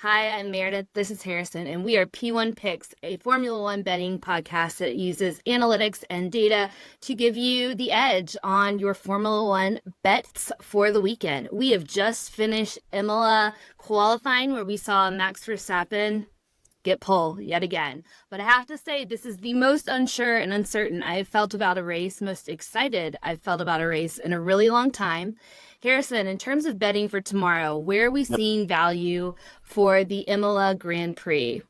Hi, I'm Meredith. This is Harrison, and we are P1 Picks, a Formula One betting podcast that uses analytics and data to give you the edge on your Formula One bets for the weekend. We have just finished Imola qualifying, where we saw Max Verstappen get pole yet again. But I have to say, this is the most unsure and uncertain I've felt about a race, most excited I've felt about a race in a really long time. Harrison, in terms of betting for tomorrow, where are we seeing value for the Imola Grand Prix?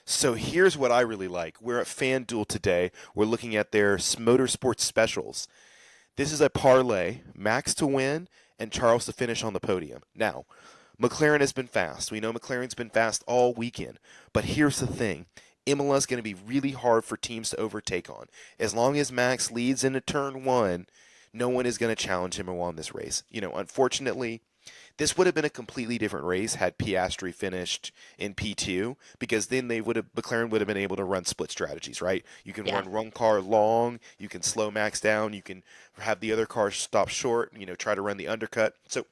So here's what I really like. We're at FanDuel today. We're looking at their motorsports specials. This is a parlay, Max to win and Charles to finish on the podium. Now, McLaren has been fast. We know McLaren's been fast all weekend. But here's the thing. Imola is going to be really hard for teams to overtake on. As long as Max leads into turn one, no one is going to challenge him on this race. Unfortunately, this would have been a completely different race had Piastri finished in P2 because then McLaren would have been able to run split strategies, right? You can Yeah. run one car long, you can slow Max down, you can have the other car stop short, try to run the undercut. So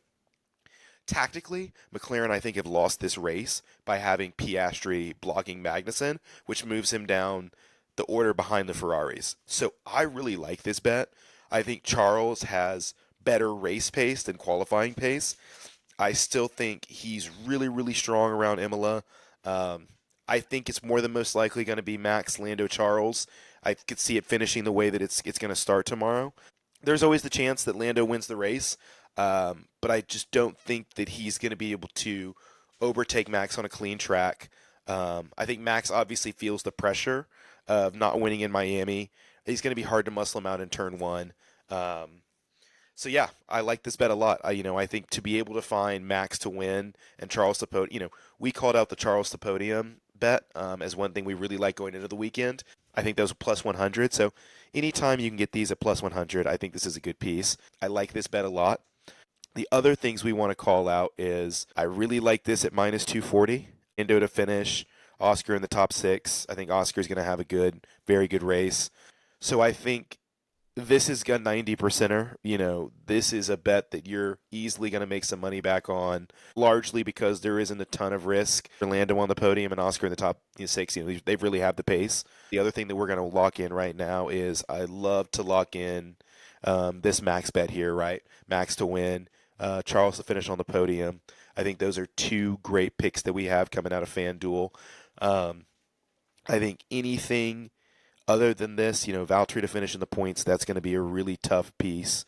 tactically, McLaren I think have lost this race by having Piastri blocking Magnussen, which moves him down the order behind the Ferraris. So I really like this bet. I think Charles has better race pace than qualifying pace. I still think he's really, really strong around Imola. Um, I think it's more than most likely going to be Max, Lando, Charles. I could see it finishing the way that it's going to start tomorrow. There's always the chance that Lando wins the race, but I just don't think that he's going to be able to overtake Max on a clean track. I think Max obviously feels the pressure of not winning in Miami. He's going to be hard to muscle him out in turn one. So yeah, I like this bet a lot. I think to be able to find Max to win and Charles to podium, we called out the Charles to podium bet as one thing we really like going into the weekend. I think those are plus 100. So anytime you can get these at plus 100, I think this is a good piece. I like this bet a lot. The other things we want to call out is I really like this at minus 240. Indo to finish, Oscar in the top six. I think Oscar's going to have a good, very good race. So I think this is a 90 percenter. This is a bet that you're easily going to make some money back on, largely because there isn't a ton of risk. Orlando on the podium and Oscar in the top six. They really have the pace. The other thing that we're going to lock in right now is I love to lock in this max bet here, right? Max to win, Charles to finish on the podium. I think those are two great picks that we have coming out of FanDuel. Um, I think anything other than this, Valtteri to finish in the points, that's going to be a really tough piece.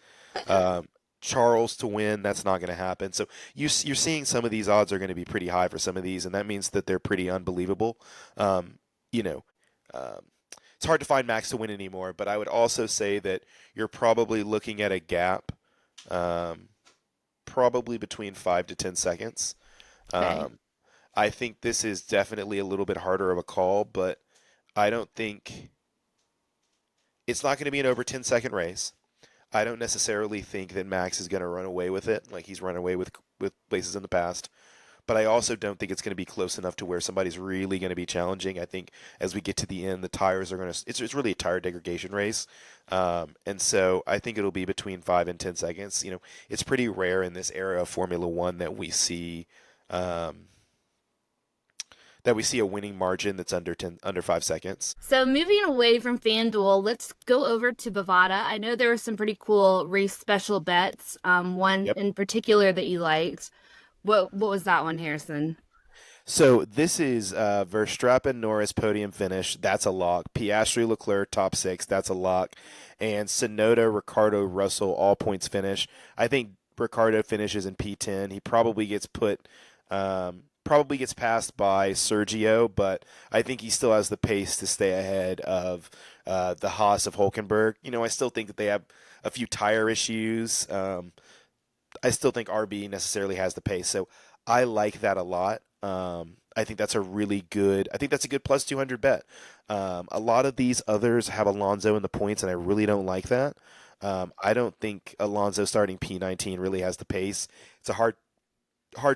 Um, Charles to win, that's not going to happen. So you're seeing some of these odds are going to be pretty high for some of these, and that means that they're pretty unbelievable. Um, you know, um, it's hard to find Max to win anymore, but I would also say that you're probably looking at a gap, um, probably between 5 to 10 seconds. Okay. Um, I think this is definitely a little bit harder of a call, but I don't think it's not going to be an over 10-second race. I don't necessarily think that Max is going to run away with it like he's run away with places in the past. But I also don't think it's going to be close enough to where somebody's really going to be challenging. I think as we get to the end, the tires are going to. It's really a tire degradation race, and so I think it'll be between 5 and 10 seconds. It's pretty rare in this era of Formula One um, that we see a winning margin that's under 5 seconds. So moving away from FanDuel, let's go over to Bovada. I know there were some pretty cool race special bets. One Yep. in particular that you liked. What was that one, Harrison? So this is Verstappen Norris podium finish. That's a lock. Piastri Leclerc top six. That's a lock. And Tsunoda, Ricardo, Russell all points finish. I think Ricardo finishes in P10. He probably gets passed by Sergio, but I think he still has the pace to stay ahead of the Haas of Hulkenberg. I still think that they have a few tire issues. I still think RB necessarily has the pace, so I like that a lot. I think that's a really good. I think that's a good plus 200 bet. A lot of these others have Alonso in the points, and I really don't like that. I don't think Alonso starting P19 really has the pace. It's a hard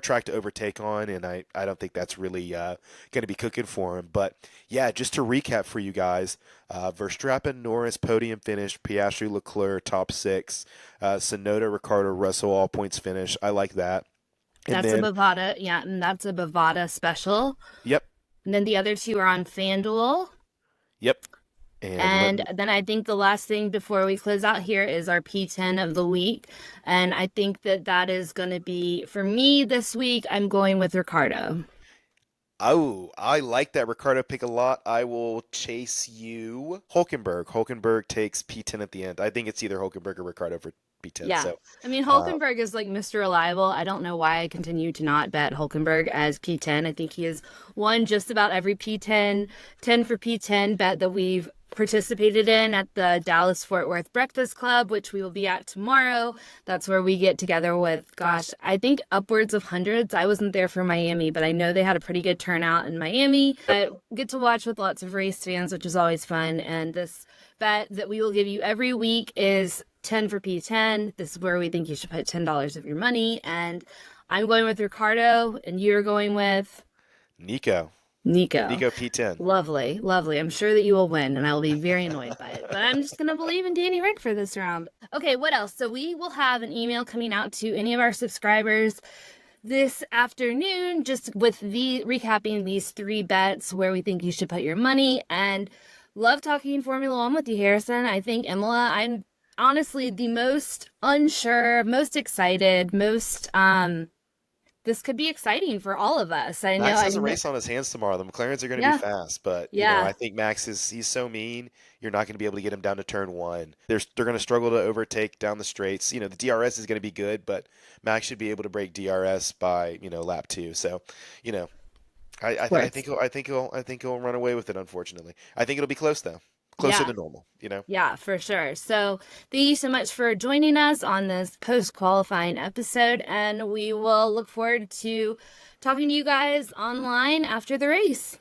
track to overtake on, and I don't think that's really going to be cooking for him. But yeah, just to recap for you guys, Verstappen, Norris, podium finish, Piastri, Leclerc, top six, Tsunoda, Ricardo, Russell, all points finish. I like that. And That's a then, Bovada. Yeah, and that's a Bovada special. yep, And then the other two are on FanDuel. yep. And let And me, then I think the last thing before we close out here is our P10 of the week. And I think that that is going to be, for me this week, I'm going with Ricardo. oh, I like that Ricardo pick a lot. I will chase you. Hulkenberg. Hulkenberg takes P10 at the end. I think it's either Hulkenberg or Ricardo for P10. Yeah. So, I mean, uh, Hulkenberg is like Mr. Reliable. I don't know why I continue to not bet Hulkenberg as P10. I think he has won just about every P10, 10 for P10 bet that we've participated in at the Dallas Fort Worth Breakfast Club, which we will be at tomorrow. That's where we get together with, gosh, I think upwards of hundreds. I wasn't there for Miami, but I know they had a pretty good turnout in Miami. I get to watch with lots of race fans, which is always fun. And this bet that we will give you every week is 10 for P10. This is where we think you should put $10 of your money. And I'm going with Ricardo, and you're going with Nico. Nico. Nico P10. Lovely, lovely. I'm sure that you will win, and I will be very annoyed by it. But I'm just going to believe in Danny Rick for this round. Okay, what else? So we will have an email coming out to any of our subscribers this afternoon, just with the recapping these 3 bets where we think you should put your money. And love talking Formula One with you, Harrison. I think Imola, I'm honestly the most unsure, most excited, most this could be exciting for all of us. I know. Max has a race on his hands tomorrow. The McLarens are going to be Yeah, fast, but yeah. I think he's so mean. You're not going to be able to get him down to turn one. They're going to struggle to overtake down the straights. The DRS is going to be good, but Max should be able to break DRS by lap 2. So, you know, I think he'll run away with it. Unfortunately, I think it'll be close though, closer Yeah. than normal. Yeah, for sure. So thank you so much for joining us on this post-qualifying episode, and we will look forward to talking to you guys online after the race.